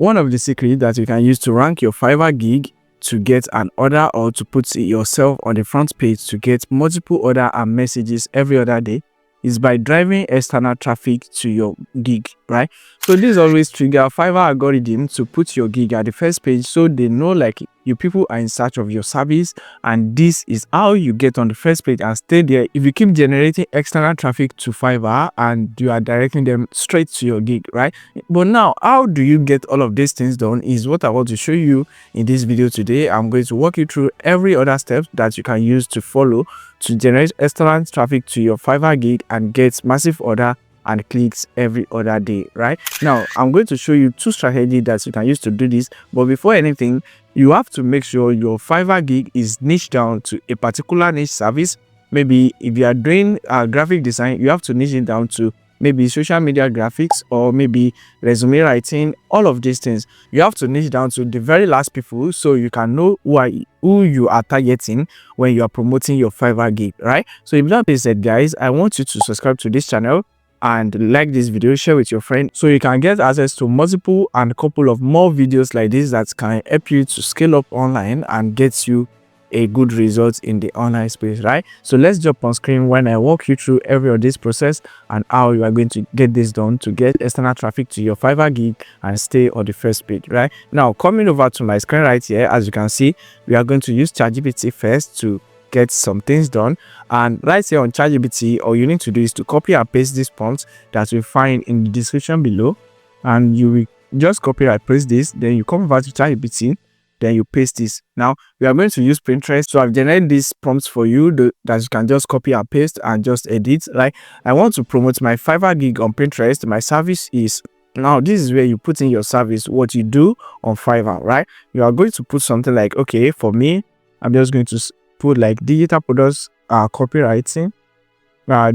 one of the secrets that you can use to rank your Fiverr gig to get an order or to put yourself on the front page to get multiple order and messages every other day is by driving external traffic to your gig, right? So this always trigger Fiverr algorithm to put your gig at the first page, so they know like you people are in search of your service, and this is how you get on the first page and stay there. If you keep generating external traffic to Fiverr and you are directing them straight to your gig, right? But now, how do you get all of these things done is what I want to show you in this video today. I'm going to walk you through every other step that you can use to follow to generate external traffic to your Fiverr gig and get massive order and clicks every other day. Right now, I'm going to show you 2 strategies that you can use to do this. But before anything, you have to make sure your Fiverr gig is niched down to a particular niche service. Maybe if you are doing graphic design, you have to niche it down to maybe social media graphics or maybe resume writing. All of these things you have to niche down to the very last people, so you can know who you are targeting when you are promoting your Fiverr gig, right? So if that being said, guys, I want you to subscribe to this channel and like this video, share with your friend, so you can get access to multiple and a couple of more videos like this that can help you to scale up online and get you a good result in the online space, right? So let's jump on screen when I walk you through every of this process and how you are going to get this done to get external traffic to your Fiverr gig and stay on the first page. Right now, coming over to my screen right here, as you can see, we are going to use ChatGPT first to get some things done. And right here on ChatGPT, all you need to do is to copy and paste this prompt that you find in the description below, and you will just copy and paste this. Then you come over to ChatGPT, then you paste this. Now we are going to use Pinterest, so I've generated these prompts for you that you can just copy and paste and just edit. Like, I want to promote my Fiverr gig on Pinterest. My service is, now this is where you put in your service, what you do on Fiverr, right? You are going to put something like, okay, for me, I'm just going to put like digital products, copywriting,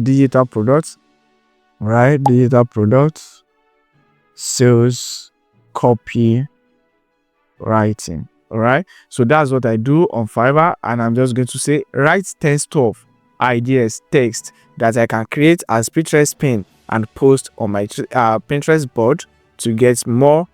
digital products, right? Digital products, sales, copy writing. All right, so that's what I do on Fiverr, and I'm just going to say write 10 stuff, ideas, text that I can create as Pinterest pin and post on my Pinterest board to get more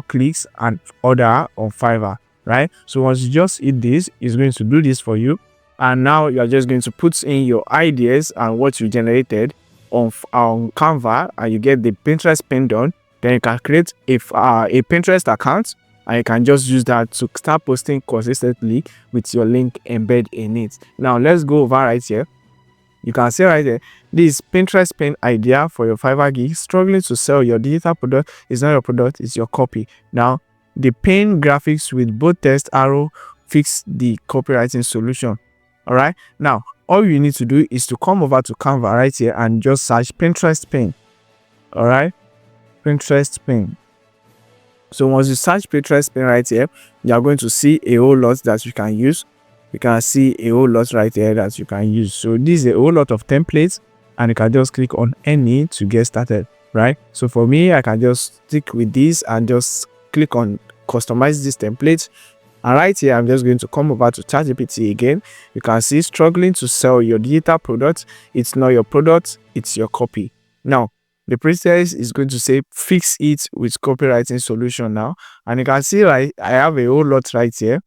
clicks and order on Fiverr. Right, so once you just hit this, it's going to do this for you, and now you are just going to put in your ideas and what you generated on Canva, and you get the Pinterest pin done. Then you can create a Pinterest account, and you can just use that to start posting consistently with your link embedded in it. Now let's go over right here. You can see right here, this Pinterest pin idea for your Fiverr gig. Struggling to sell your digital product is not your product, it's your copy. Now the pin graphics with both text arrow fix the copywriting solution. All right, now all you need to do is to come over to Canva right here and just search Pinterest pin. All right, Pinterest pin. So once you search Pinterest pin right here, you are going to see a whole lot that you can use. You can see a whole lot right here that you can use. So this is a whole lot of templates, and you can just click on any to get started, right? So for me, I can just stick with this and just click on customize this template. And right here, I'm just going to come over to ChatGPT again. You can see struggling to sell your digital product. It's not your product, it's your copy. Now the process is going to say fix it with copywriting solution now, and you can see, right, I have a whole lot right here.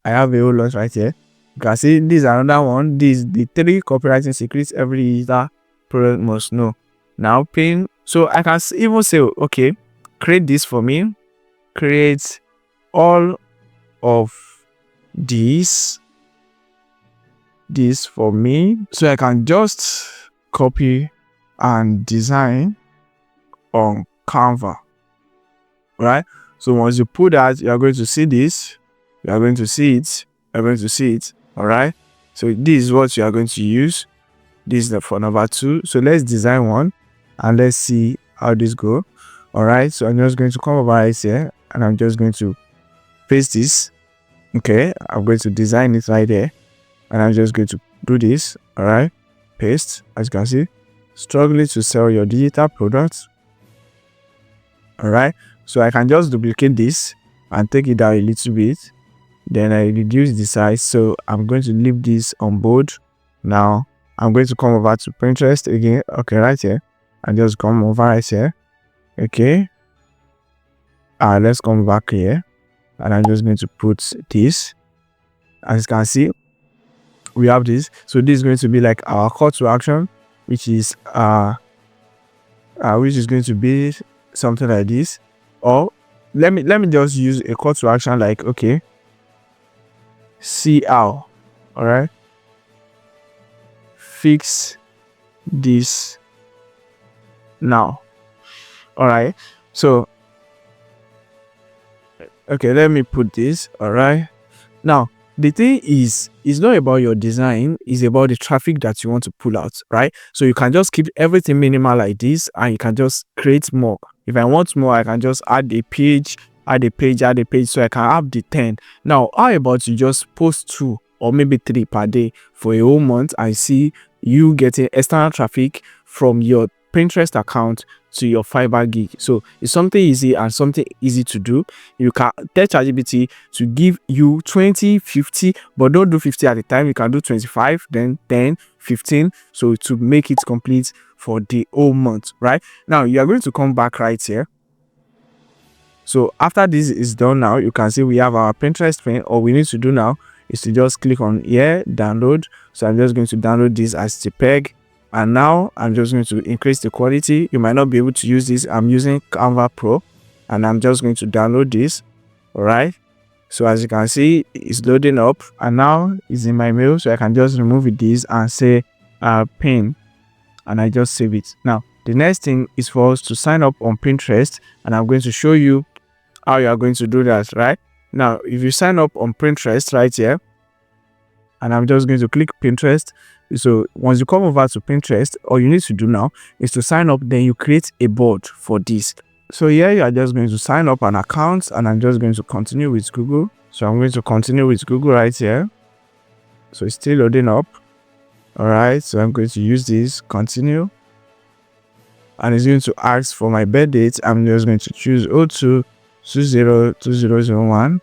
You can see this is another one. This is the 3 copywriting secrets every digital product must know. Now pin, so I can even say, okay, create this for me, create all of this for me, so I can just copy and design on Canva, right? So once you put that, you are going to see this, you are going to see it, all right? So this is what you are going to use. This is for number 2. So let's design one and let's see how this go. All right, so I'm just going to come over right here and I'm just going to paste this. Okay, I'm going to design it right there, and I'm just going to do this. All right, paste. As you can see, struggling to sell your digital products. All right, so I can just duplicate this and take it down a little bit, then I reduce the size. So I'm going to leave this on board. Now I'm going to come over to Pinterest again. Okay, right here, and just come over right here. Okay, Let's come back here, and I'm just going to put this. As you can see, we have this. So this is going to be like our call to action, which is going to be something like this. Or let me just use a call to action like, okay, see how, all right, fix this now. All right, so okay, let me put this. All right, now the thing is, it's not about your design, it's about the traffic that you want to pull out, right? So you can just keep everything minimal like this, and you can just create more. If I want more, I can just add a page, add a page, so I can have the 10. Now, how about you just post 2 or maybe 3 per day for a whole month, and see you getting external traffic from your Pinterest account to your Fiverr gig. So it's something easy and something easy to do. You can tell ChatGPT to give you 20, 50, but don't do 50 at a time. You can do 25, then 10, 15, so to make it complete for the whole month. Right now, you are going to come back right here. So after this is done, now you can see we have our Pinterest pin. All we need to do now is to just click on here, download. So I'm just going to download this as JPEG. And now I'm just going to increase the quality. You might not be able to use this. I'm using Canva Pro, and I'm just going to download this. All right. So as you can see, it's loading up, and now it's in my mail. So I can just remove this and say pin, and I just save it. Now the next thing is for us to sign up on Pinterest, and I'm going to show you how you are going to do that. Right now, if you sign up on Pinterest right here, and I'm just going to click Pinterest. So once you come over to Pinterest, all you need to do now is to sign up. Then you create a board for this. So here you are just going to sign up an account, and I'm just going to continue with Google. So I'm going to continue with Google right here. So it's still loading up. All right, so I'm going to use this, continue, and it's going to ask for my birth date. I'm just going to choose 02202001,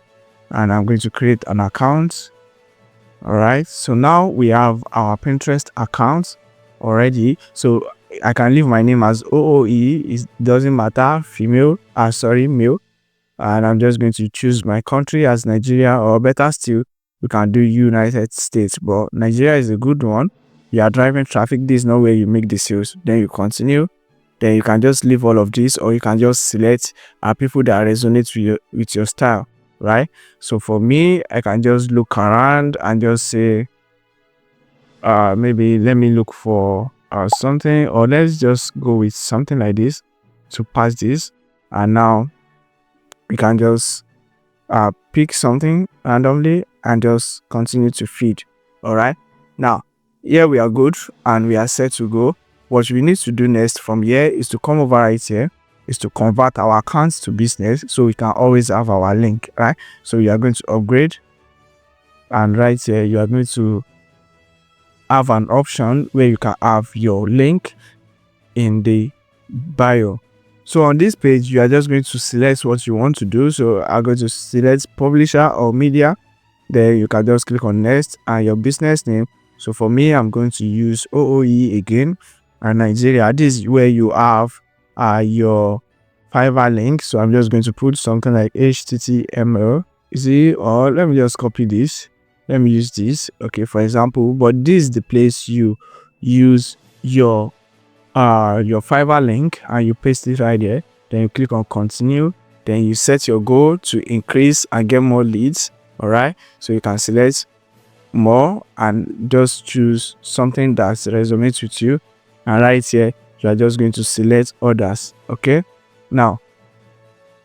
and I'm going to create an account. All right, so now we have our Pinterest account already. So I can leave my name as OOE. It doesn't matter, male. And I'm just going to choose my country as Nigeria, or better still, we can do United States. But Nigeria is a good one. You are driving traffic. This is not where you make the sales. Then you continue. Then you can just leave all of this, or you can just select people that resonate with your style. Right, so for me, I can just look around and just say maybe let me look for something, or let's just go with something like this to pass this. And now we can just pick something randomly and just continue to feed. All right, now here we are good and we are set to go. What we need to do next from here is to come over right here, is to convert our accounts to business, so we can always have our link. Right, so you are going to upgrade, and right here you are going to have an option where you can have your link in the bio. So on this page, you are just going to select what you want to do. So I'm going to select publisher or media. Then you can just click on next, and your business name. So for me, I'm going to use OOE again, and Nigeria. This is where you have your Fiverr link. So I'm just going to put something like HTML. Or let me just copy this. Let me use this. Okay, for example, but this is the place you use your Fiverr link, and you paste it right there. Then you click on continue. Then you set your goal to increase and get more leads. All right, so you can select more and just choose something that resonates with you, and right here you are just going to select others. Okay, now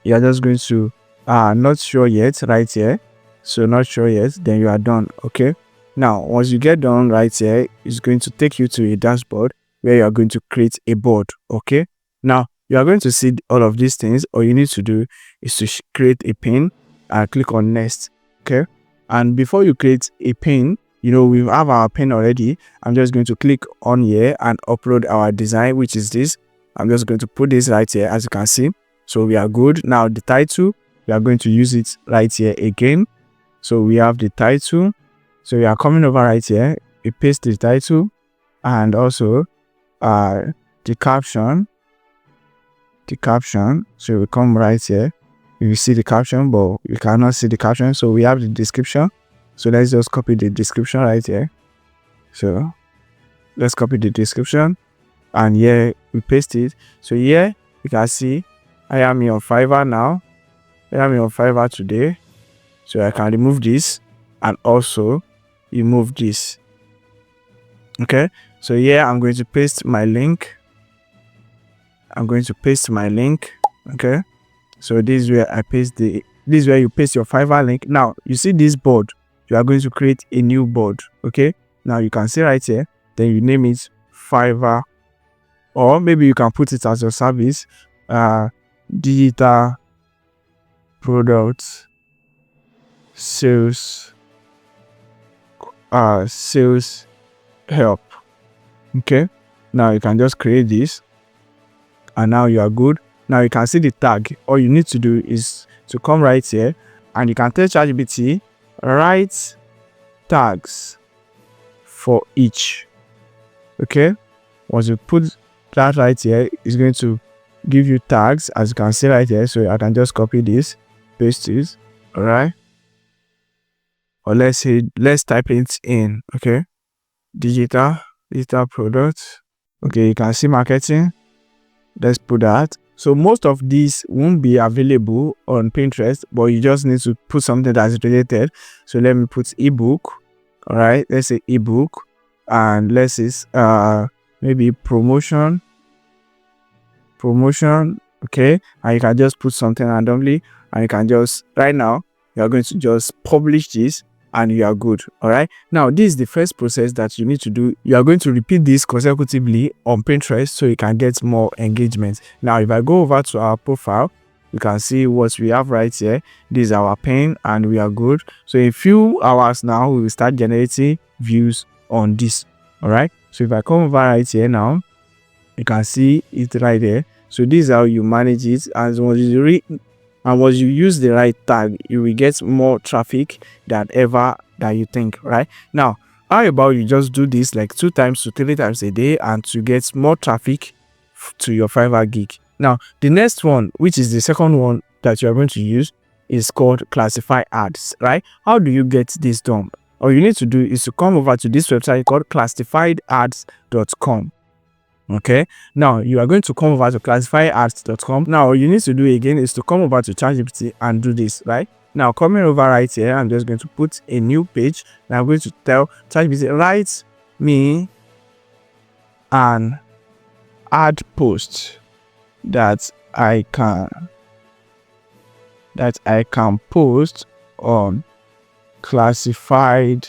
you are just going to not sure yet right here. So not sure yet, then you are done. Okay, now once you get done right here, it's going to take you to a dashboard where you are going to create a board. Okay, now you are going to see all of these things. All you need to do is to create a pin and click on next. Okay, and before you create a pin, we have our pin already. I'm just going to click on here and upload our design, which is this. I'm just going to put this right here, as you can see. So we are good. Now the title, we are going to use it right here again. So we have the title. So we are coming over right here. We paste the title, and also the caption. So we come right here You see the caption, but you cannot see the caption. So we have the description. So let's just copy the description right here. So let's copy the description, and here we paste it. So here you can see I am here on Fiverr now. I am here on Fiverr today. So I can remove this and also remove this. Okay, so here I'm going to paste my link. Okay, so this is where I paste this is where you paste your Fiverr link. Now you see this board, you are going to create a new board. Okay, now you can see right here, then you name it Fiverr, or maybe you can put it as your service, digital product sales help. Okay, now you can just create this, and now you are good. Now you can see the tag. All you need to do is to come right here, and you can tell ChatGPT write tags for each. Okay, once you put that right here, it's going to give you tags, as you can see right here. So I can just copy this, paste it. All right, or let's type it in. Okay, digital product. Okay, you can see marketing. Let's put that. So most of these won't be available on Pinterest, but you just need to put something that's related. So let me put ebook. All right, let's say ebook, and let's say maybe promotion. Okay, and you can just put something randomly, and you can just right now you are going to just publish this, and you are good. All right, now this is the first process that you need to do. You are going to repeat this consecutively on Pinterest so you can get more engagement. Now if I go over to our profile, you can see what we have right here. This is our pen, and we are good. So in a few hours now we will start generating views on this. All right, so if I come over right here now, you can see it right there. So this is how you manage it, and once you use the right tag, you will get more traffic than ever that you think. Right now, how about you just do this like 2 times to 3 times a day, and to get more traffic to your Fiverr gig. Now the next one, which is the second one that you are going to use, is called classify ads. Right, how do you get this done? All you need to do is to come over to this website called classifiedads.com. Okay, now you are going to come over to classifiedads.com. Now all you need to do again is to come over to ChatGPT and do this. Right now, coming over right here, I'm just going to put a new page. Now I'm going to tell ChatGPT write me an ad post that I can post on classified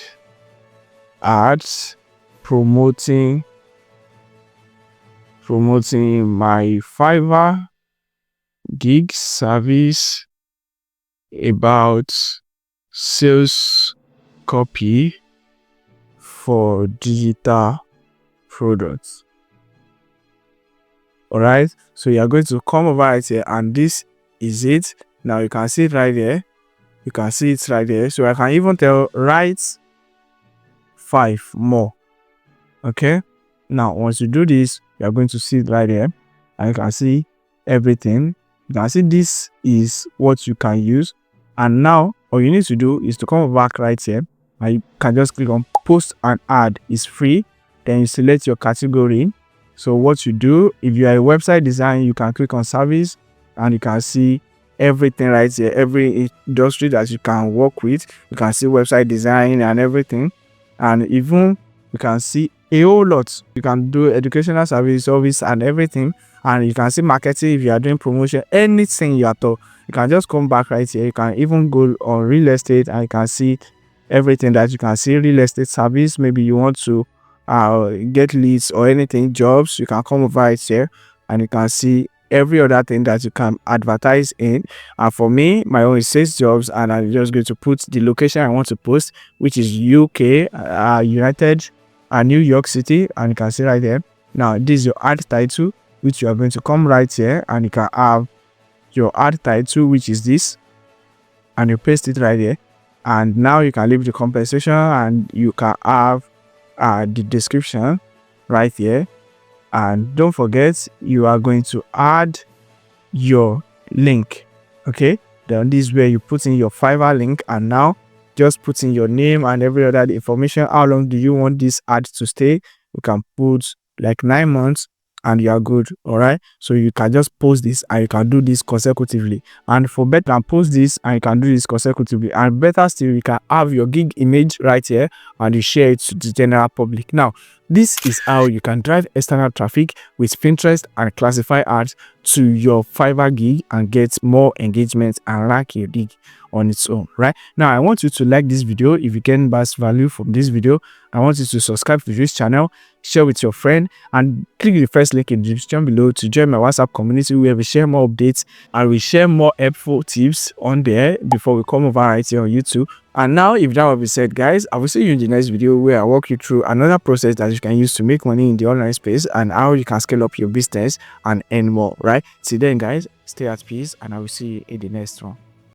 ads promoting my Fiverr gig service about sales copy for digital products. All right, so you are going to come over right here, and this is it. Now you can see it right there. You can see it right there. So I can even tell write 5 more. Okay, now once you do this, you are going to see it right here, and you can see everything. You can see this is what you can use. And now all you need to do is to come back right here, and you can just click on post an ad. It's free. Then you select your category. So what you do, if you are a website designer, you can click on service, and you can see everything right here, every industry that you can work with. You can see website design and everything, and even you can see a whole lot. You can do educational service and everything, and you can see marketing if you are doing promotion, anything you are told. You can just come back right here. You can even go on real estate, and you can see everything that you can see. Real estate service, maybe you want to get leads or anything, jobs, you can come over right here, and you can see every other thing that you can advertise in. And for me, my own is sales jobs, and I'm just going to put the location I want to post, which is UK, United, New York City, and you can see right there. Now this is your ad title, which you are going to come right here, and you can have your ad title, which is this, and you paste it right here. And now you can leave the compensation, and you can have the description right here. And don't forget, you are going to add your link. Okay, Then this is where you put in your Fiverr link, and now just put in your name and every other information. How long do you want this ad to stay? You can put like 9 months and you are good. All right, so you can just post this and you can do this consecutively. And for better, you can post this and you can do this consecutively. And better still, you can have your gig image right here and you share it to the general public. Now this is how you can drive external traffic with Pinterest and classify ads to your Fiverr gig and get more engagement and rank your gig on its own. Right now, I want you to like this video. If you get best value from this video, I want you to subscribe to this channel, share with your friend, and click the first link in the description below to join my WhatsApp community where we share more updates and we share more helpful tips on there before we come over right here on YouTube. And now, if that will be said, guys, I will see you in the next video where I walk you through another process that you can use to make money in the online space and how you can scale up your business and earn more. Right, till then, guys, stay at peace and I will see you in the next one.